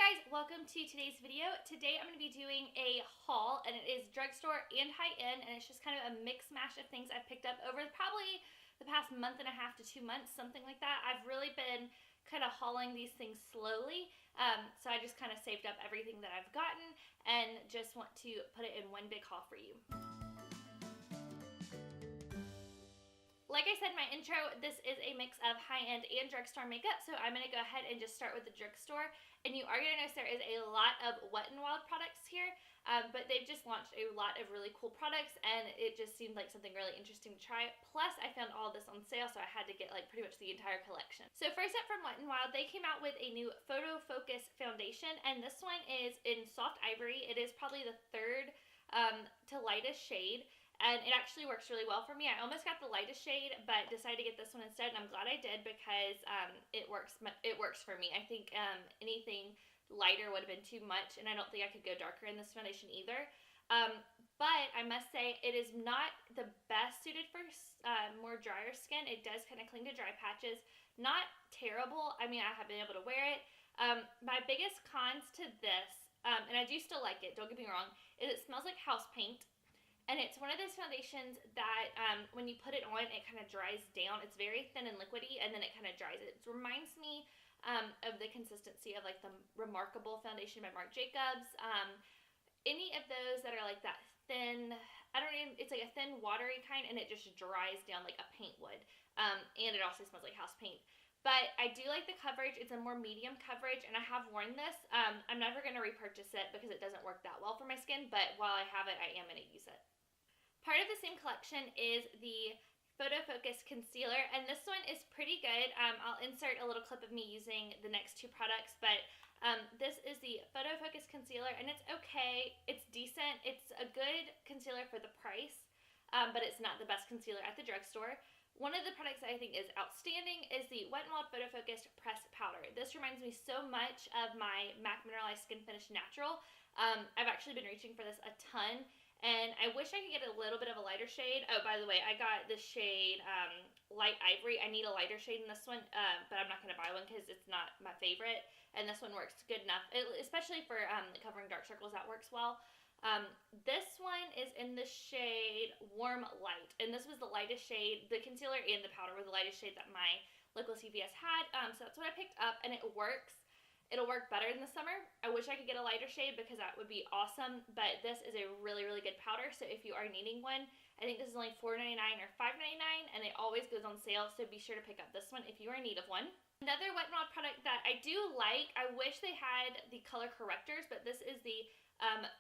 guys, welcome to today's video. Today I'm going to be doing a haul, and it is drugstore and high-end, and it's just kind of a mix mash of things I've picked up over probably the past month and a half to 2 months, something like that. I've really been kind of hauling these things slowly, so I just kind of saved up everything that I've gotten and just want to put it in one big haul for you. Like I said in my intro, this is a mix of high-end and drugstore makeup, so I'm going to go ahead and just start with the drugstore. And you are going to notice there is a lot of Wet n Wild products here, but they've just launched a lot of really cool products, and it just seemed like something really interesting to try. Plus, I found all this on sale, so I had to get like pretty much the entire collection. So first up from Wet n Wild, they came out with a new PhotoFocus foundation, and this one is in Soft Ivory. It is probably the third to lightest shade. And it actually works really well for me. I almost got the lightest shade, but decided to get this one instead, and I'm glad I did because it works for me. I think anything lighter would have been too much, and I don't think I could go darker in this foundation either. But I must say, it is not the best suited for more drier skin. It does kind of cling to dry patches. Not terrible. I mean, I have been able to wear it. My biggest cons to this, and I do still like it, don't get me wrong, is it smells like house paint. And it's one of those foundations that when you put it on, it kind of dries down. It's very thin and liquidy, and then it kind of dries. It reminds me of the consistency of like the Remarkable foundation by Marc Jacobs. Any of those that are like that thin, it's like a thin watery kind, and it just dries down like a paint would. And it also smells like house paint. But I do like the coverage. It's a more medium coverage, and I have worn this. I'm never going to repurchase it because it doesn't work that well for my skin, but while I have it, I am going to use it. Part of the same collection is the PhotoFocus concealer, and this one is pretty good. I'll insert a little clip of me using the next two products, but this is the PhotoFocus concealer, and it's okay. It's decent. It's a good concealer for the price, but it's not the best concealer at the drugstore. One of the products I think is outstanding is the Wet n Wild PhotoFocus Pressed Powder. This reminds me so much of my MAC Mineralized Skin Finish Natural. I've actually been reaching for this a ton, and I wish I could get a little bit of a lighter shade. Oh, by the way, I got the shade Light Ivory. I need a lighter shade in this one, but I'm not going to buy one because it's not my favorite, and this one works good enough, especially for covering dark circles. That works well. This one is in the shade Warm Light, and this was the lightest shade. The concealer and the powder were the lightest shade that my local CVS had, so that's what I picked up, and it works. It'll work better in the summer. I wish I could get a lighter shade because that would be awesome, but this is a really, really good powder, so if you are needing one, I think this is only $4.99 or $5.99, and it always goes on sale, so be sure to pick up this one if you are in need of one. Another Wet n Wild product that I do like, I wish they had the color correctors, but this is the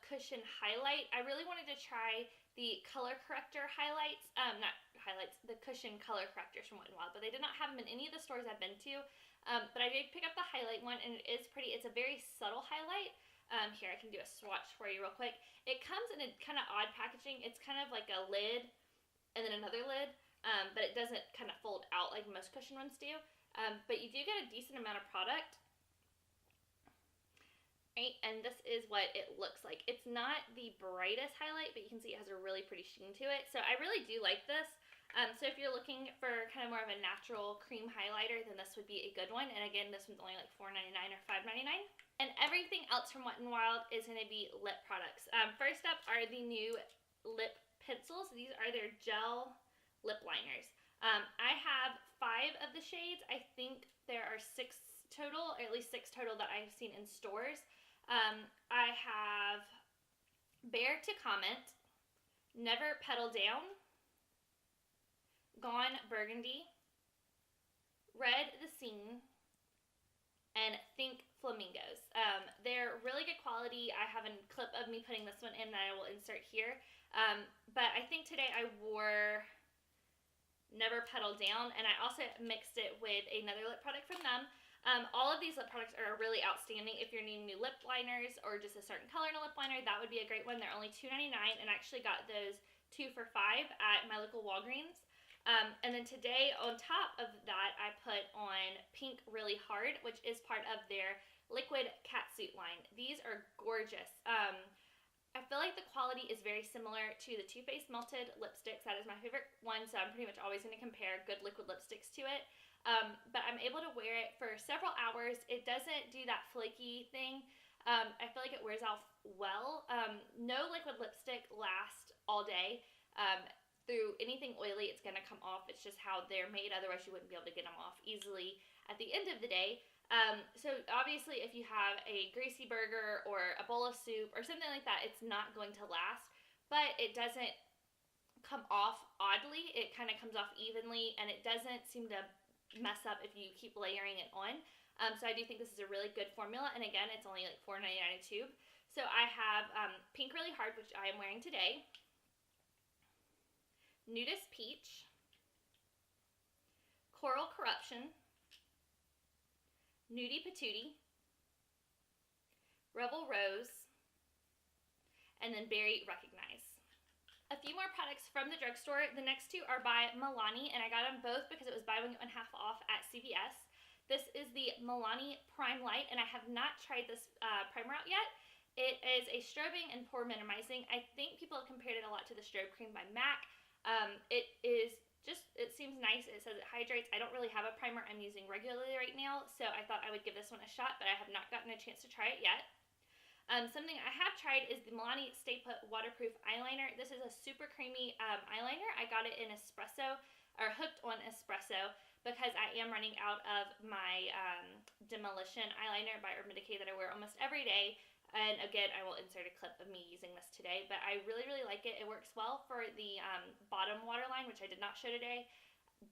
Cushion Highlight. I really wanted to try the color corrector highlights, the cushion color correctors from Wet n Wild, but they did not have them in any of the stores I've been to. But I did pick up the highlight one, and it is pretty. It's a very subtle highlight. Here, I can do a swatch for you real quick. It comes in a kind of odd packaging. It's kind of like a lid and then another lid, but it doesn't kind of fold out like most cushion ones do. But you do get a decent amount of product. Right, and this is what it looks like. It's not the brightest highlight, but you can see it has a really pretty sheen to it. So I really do like this. So if you're looking for kind of more of a natural cream highlighter, then this would be a good one. And again, this one's only like $4.99 or $5.99. And everything else from Wet n Wild is going to be lip products. First up are the new lip pencils. These are their gel lip liners. I have 5 of the shades. I think there are 6 total, or at least 6 total that I've seen in stores. I have Bear to Comment, Never Petal Down, Gone Burgundy, Red the Scene, and Think Flamingos. They're really good quality. I have a clip of me putting this one in that I will insert here. But I think today I wore Never Petal Down, and I also mixed it with another lip product from them. All of these lip products are really outstanding. If you're needing new lip liners or just a certain color in a lip liner, that would be a great one. They're only $2.99, and I actually got those 2 for $5 at my local Walgreens. And then today, on top of that, I put on Pink Really Hard, which is part of their liquid catsuit line. These are gorgeous. I feel like the quality is very similar to the Too Faced Melted lipsticks. That is my favorite one, so I'm pretty much always going to compare good liquid lipsticks to it. but I'm able to wear it for several hours. It doesn't do that flaky thing. I feel like it wears off well. No liquid lipstick lasts all day. Through anything oily, it's going to come off. It's just how they're made. Otherwise, you wouldn't be able to get them off easily at the end of the day. So obviously, if you have a greasy burger or a bowl of soup or something like that, it's not going to last. But it doesn't come off oddly. It kind of comes off evenly, and it doesn't seem to mess up if you keep layering it on. So I do think this is a really good formula. And again, it's only like $4.99 a tube. So I have Pink Really Hard, which I am wearing today. Nudist Peach, Coral Corruption, Nudie Patootie, Rebel Rose, and then Berry Recognize. A few more products from the drugstore. The next two are by Milani, and I got them both because it was buy one get one half off at CVS. This is the Milani Prime Light, and I have not tried this primer out yet. It is a strobing and pore minimizing. I think people have compared it a lot to the Strobe Cream by MAC. It seems nice. It says it hydrates. I don't really have a primer I'm using regularly right now, so I thought I would give this one a shot, but I have not gotten a chance to try it yet. Something I have tried is the Milani Stay Put Waterproof Eyeliner. This is a super creamy eyeliner. I got it in Espresso, or hooked on Espresso, because I am running out of my Demolition eyeliner by Urban Decay that I wear almost every day. And again, I will insert a clip of me using this today, but I really, really like it. It works well for the bottom waterline, which I did not show today,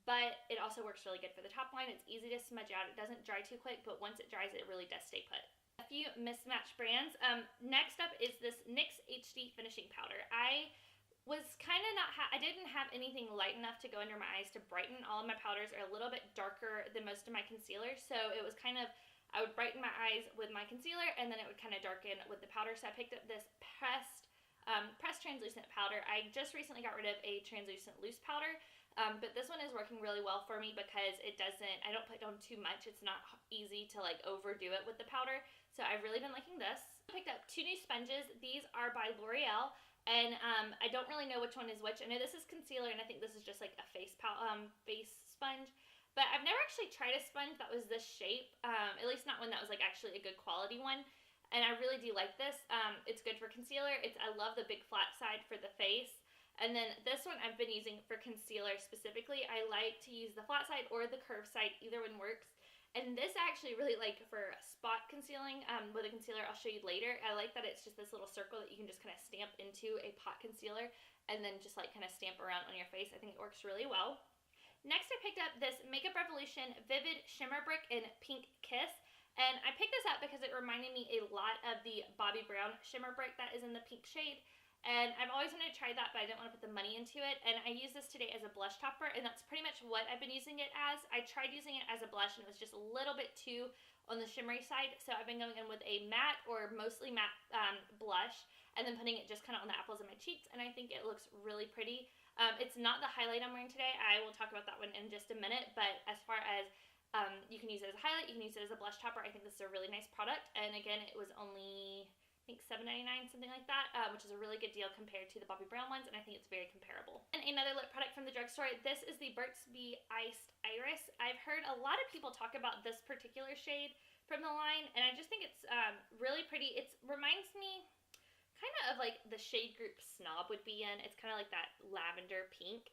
but it also works really good for the top line. It's easy to smudge out. It doesn't dry too quick, but once it dries, it really does stay put. A few mismatched brands. Next up is this Nyx Hd Finishing Powder. I was kind of I didn't have anything light enough to go under my eyes to brighten. All of my powders are a little bit darker than most of my concealers, so it was kind of, I would brighten my eyes with my concealer, and then it would kind of darken with the powder. So I picked up this pressed translucent powder. I just recently got rid of a translucent loose powder, but this one is working really well for me because I don't put on too much. It's not easy to like overdo it with the powder. So I've really been liking this. I picked up two new sponges. These are by L'Oreal, and I don't really know which one is which. I know this is concealer, and I think this is just like a face sponge. But I've never actually tried a sponge that was this shape, at least not one that was like actually a good quality one. And I really do like this. It's good for concealer. I love the big flat side for the face. And then this one I've been using for concealer specifically. I like to use the flat side or the curved side. Either one works. And this I actually really like for spot concealing with a concealer I'll show you later. I like that it's just this little circle that you can just kind of stamp into a pot concealer and then just like kind of stamp around on your face. I think it works really well. Next, I picked up this Makeup Revolution Vivid Shimmer Brick in Pink Kiss. And I picked this up because it reminded me a lot of the Bobbi Brown Shimmer Brick that is in the pink shade. And I've always wanted to try that, but I didn't want to put the money into it. And I used this today as a blush topper, and that's pretty much what I've been using it as. I tried using it as a blush, and it was just a little bit too on the shimmery side. So I've been going in with a matte or mostly matte blush, and then putting it just kind of on the apples of my cheeks. And I think it looks really pretty. It's not the highlight I'm wearing today. I will talk about that one in just a minute. But as far as you can use it as a highlight, you can use it as a blush topper. I think this is a really nice product. And again, it was only, I think, $7.99, something like that, which is a really good deal compared to the Bobbi Brown ones. And I think it's very comparable. And another lip product from the drugstore. This is the Burt's Bee Iced Iris. I've heard a lot of people talk about this particular shade from the line. And I just think it's really pretty. It reminds me kind of like the shade group Snob would be in. It's kind of like that lavender pink.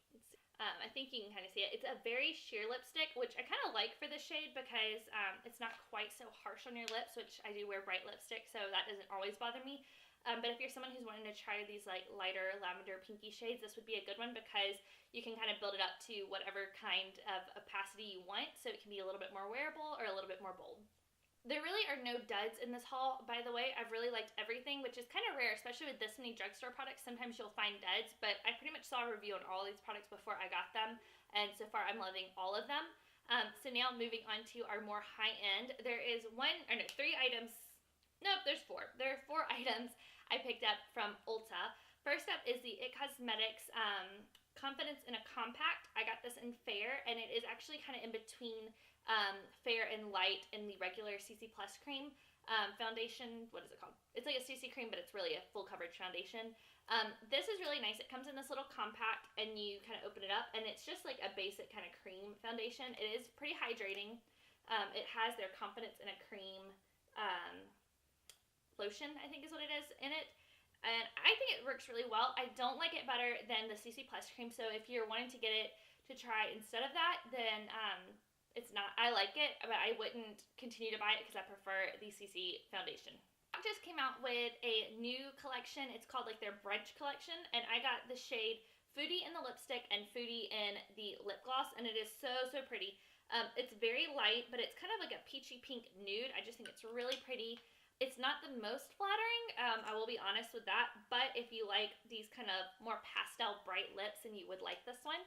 I think you can kind of see it. It's a very sheer lipstick, which I kind of like for this shade because it's not quite so harsh on your lips, which I do wear bright lipstick, so that doesn't always bother me. But if you're someone who's wanting to try these like lighter lavender pinky shades, this would be a good one because you can kind of build it up to whatever kind of opacity you want, so it can be a little bit more wearable or a little bit more bold. There really are no duds in this haul, by the way. I've really liked everything, which is kind of rare, especially with this many drugstore products. Sometimes you'll find duds, but I pretty much saw a review on all these products before I got them, and so far I'm loving all of them. So now moving on to our more high-end, there is three items. Nope, there's four. There are 4 items I picked up from Ulta. First up is the It Cosmetics Confidence in a Compact. I got this in Fair, and it is actually kind of in between Fair and Light and the regular CC Plus cream. foundation. What is it called? It's like a CC cream, but it's really a full coverage foundation. This is really nice. It comes in this little compact, and you kind of open it up, and it's just like a basic kind of cream foundation. It is pretty hydrating. It has their Confidence in a Cream lotion, I think is what it is, in it. And I think it works really well. I don't like it better than the CC Plus cream, so if you're wanting to get it to try instead of that, then it's not. I like it, but I wouldn't continue to buy it because I prefer the CC foundation. Just came out with a new collection. It's called like their brunch collection, and I got the shade Foodie in the lipstick and Foodie in the lip gloss, and it is so pretty. It's very light, but it's kind of like a peachy pink nude. I just think it's really pretty. It's not the most flattering, I will be honest with that, but if you like these kind of more pastel bright lips, then you would like this one.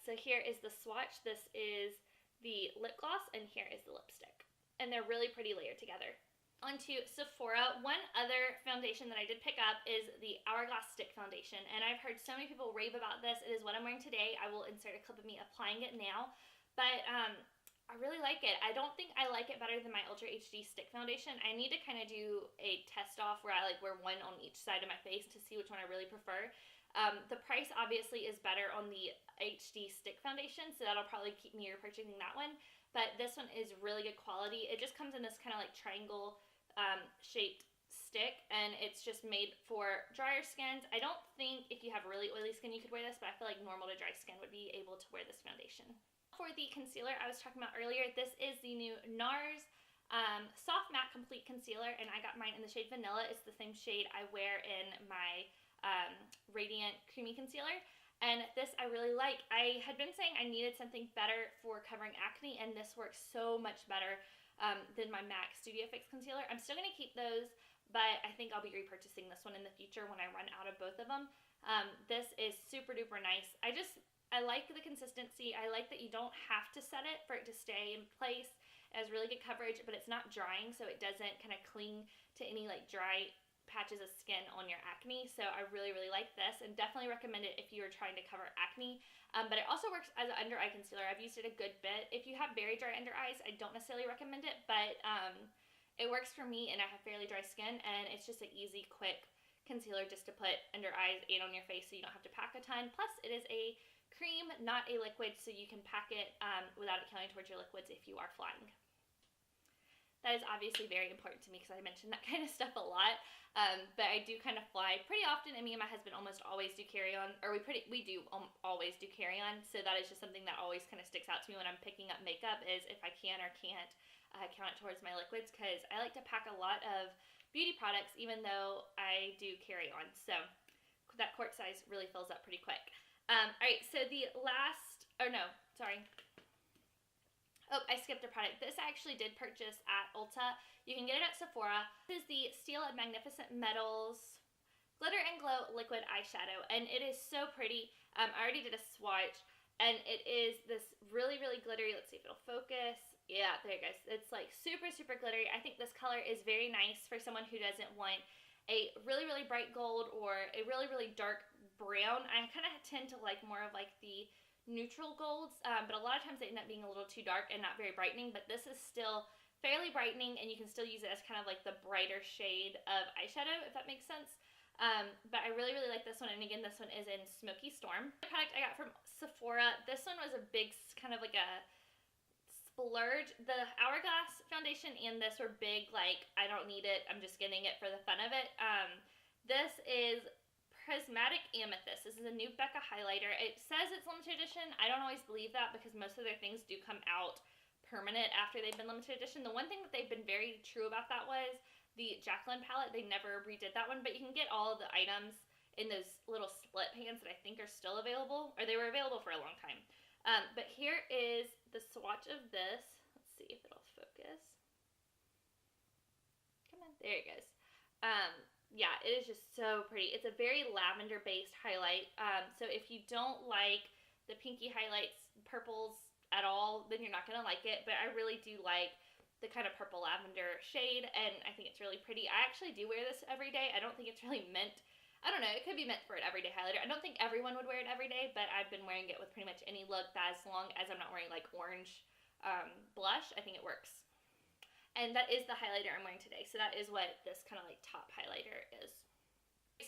So here is the swatch. This is the lip gloss, and here is the lipstick, and they're really pretty layered together. Onto Sephora. One other foundation that I did pick up is the Hourglass Stick Foundation, and I've heard so many people rave about this. It is what I'm wearing today. I will insert a clip of me applying it now, but I really like it. I don't think I like it better than my Ultra HD Stick Foundation. I need to kind of do a test off where I like wear one on each side of my face to see which one I really prefer. The price obviously is better on the HD Stick Foundation, so that'll probably keep me repurchasing that one, but this one is really good quality. It just comes in this kind of like triangle shaped stick, and it's just made for drier skins. I don't think if you have really oily skin you could wear this, but I feel like normal to dry skin would be able to wear this foundation. For the concealer I was talking about earlier, this is the new NARS Soft Matte Complete Concealer, and I got mine in the shade Vanilla. It's the same shade I wear in my Radiant Creamy Concealer, and this I really like. I had been saying I needed something better for covering acne, and this works so much better than my MAC Studio Fix concealer. I'm still going to keep those, but I think I'll be repurchasing this one in the future when I run out of both of them. This is super duper nice. I like the consistency. I like that you don't have to set it for it to stay in place. It has really good coverage, but it's not drying, so it doesn't kind of cling to any like dry patches of skin on your acne. So I really like this, and definitely recommend it if you are trying to cover acne. But it also works as an under eye concealer. I've used it a good bit. If you have very dry under eyes, I don't necessarily recommend it, but it works for me, and I have fairly dry skin, and it's just an easy, quick concealer just to put under eyes and on your face, so you don't have to pack a ton. Plus, it is a cream, not a liquid, so you can pack it without it counting towards your liquids if you are flying. That is obviously very important to me because I mention that kind of stuff a lot, but I do kind of fly pretty often, and me and my husband almost always do carry-on, or we do always do carry-on, so that is just something that always kind of sticks out to me when I'm picking up makeup, is if I can or can't count it towards my liquids, because I like to pack a lot of beauty products even though I do carry-on, so that quart size really fills up pretty quick. Alright, so the last, I skipped a product. This I actually did purchase at Ulta. You can get it at Sephora. This is the Steel and Magnificent Metals Glitter and Glow Liquid Eyeshadow, and it is so pretty. I already did a swatch, and it is this really glittery. Let's see if it'll focus. Yeah, there it goes. It's like super glittery. I think this color is very nice for someone who doesn't want a really bright gold or a really dark brown. I kind of tend to like more of like the neutral golds, but a lot of times they end up being a little too dark and not very brightening, but this is still fairly brightening, and you can still use it as kind of like the brighter shade of eyeshadow, if that makes sense. But I really like this one, and again, this one is in Smoky Storm. The product I got from Sephora, this one was a big kind of like a splurge. The Hourglass foundation and this were big, like, I don't need it, I'm just getting it for the fun of it. This is Prismatic Amethyst. This is a new Becca highlighter. It says it's limited edition. I don't always believe that because most of their things do come out permanent after they've been limited edition. The one thing that they've been very true about that was the Jacqueline palette. They never redid that one, but you can get all of the items in those little split pans that I think are still available, or they were available for a long time. But here is the swatch of this. Let's see if it'll focus. Come on, there it goes. Yeah, it is just so pretty. It's a very lavender-based highlight. So if you don't like the pinky highlights, purples at all, then you're not going to like it. But I really do like the kind of purple lavender shade, and I think it's really pretty. I actually do wear this every day. I don't think it's really meant, I don't know, it could be meant for an everyday highlighter. I don't think everyone would wear it every day, but I've been wearing it with pretty much any look, that as long as I'm not wearing like orange blush, I think it works. And that is the highlighter I'm wearing today. So that is what this kind of like top highlighter is.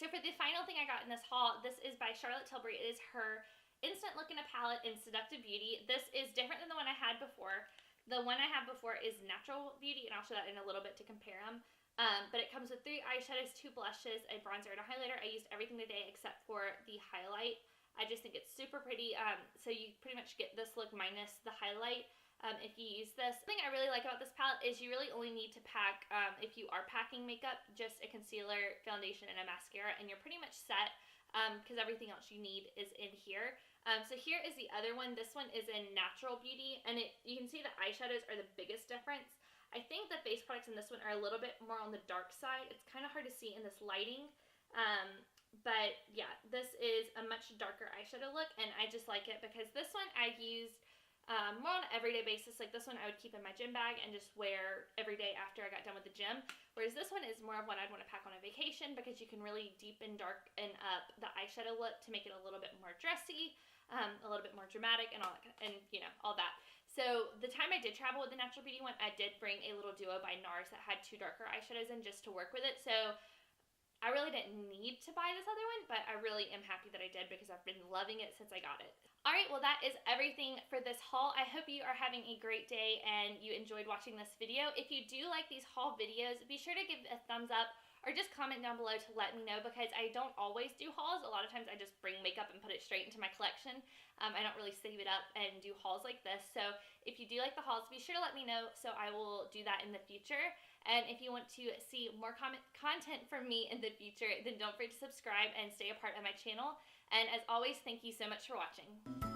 So for the final thing I got in this haul, this is by Charlotte Tilbury. It is her Instant Look in a Palette in Seductive Beauty. This is different than the one I had before. The one I had before is Natural Beauty, and I'll show that in a little bit to compare them. But it comes with 3 eyeshadows, 2 blushes, a bronzer, and a highlighter. I used everything today except for the highlight. I just think it's super pretty. So you pretty much get this look minus the highlight. If you use this. The thing I really like about this palette is you really only need to pack, if you are packing makeup, just a concealer, foundation, and a mascara, and you're pretty much set, because everything else you need is in here. So here is the other one. This one is in Natural Beauty, and you can see the eyeshadows are the biggest difference. I think the face products in this one are a little bit more on the dark side. It's kind of hard to see in this lighting. But yeah, this is a much darker eyeshadow look, and I just like it because this one I used more on an everyday basis. Like this one I would keep in my gym bag and just wear every day after I got done with the gym. Whereas this one is more of one I'd want to pack on a vacation because you can really deepen, darken up the eyeshadow look to make it a little bit more dressy, a little bit more dramatic, and all that, and you know, all that. So the time I did travel with the Natural Beauty one, I did bring a little duo by NARS that had 2 darker eyeshadows in just to work with it. So I really didn't need to buy this other one, but I really am happy that I did because I've been loving it since I got it. Alright, well that is everything for this haul. I hope you are having a great day and you enjoyed watching this video. If you do like these haul videos, be sure to give a thumbs up or just comment down below to let me know because I don't always do hauls. A lot of times I just bring makeup and put it straight into my collection. I don't really save it up and do hauls like this. So if you do like the hauls, be sure to let me know so I will do that in the future. And if you want to see more content from me in the future, then don't forget to subscribe and stay a part of my channel. And as always, thank you so much for watching.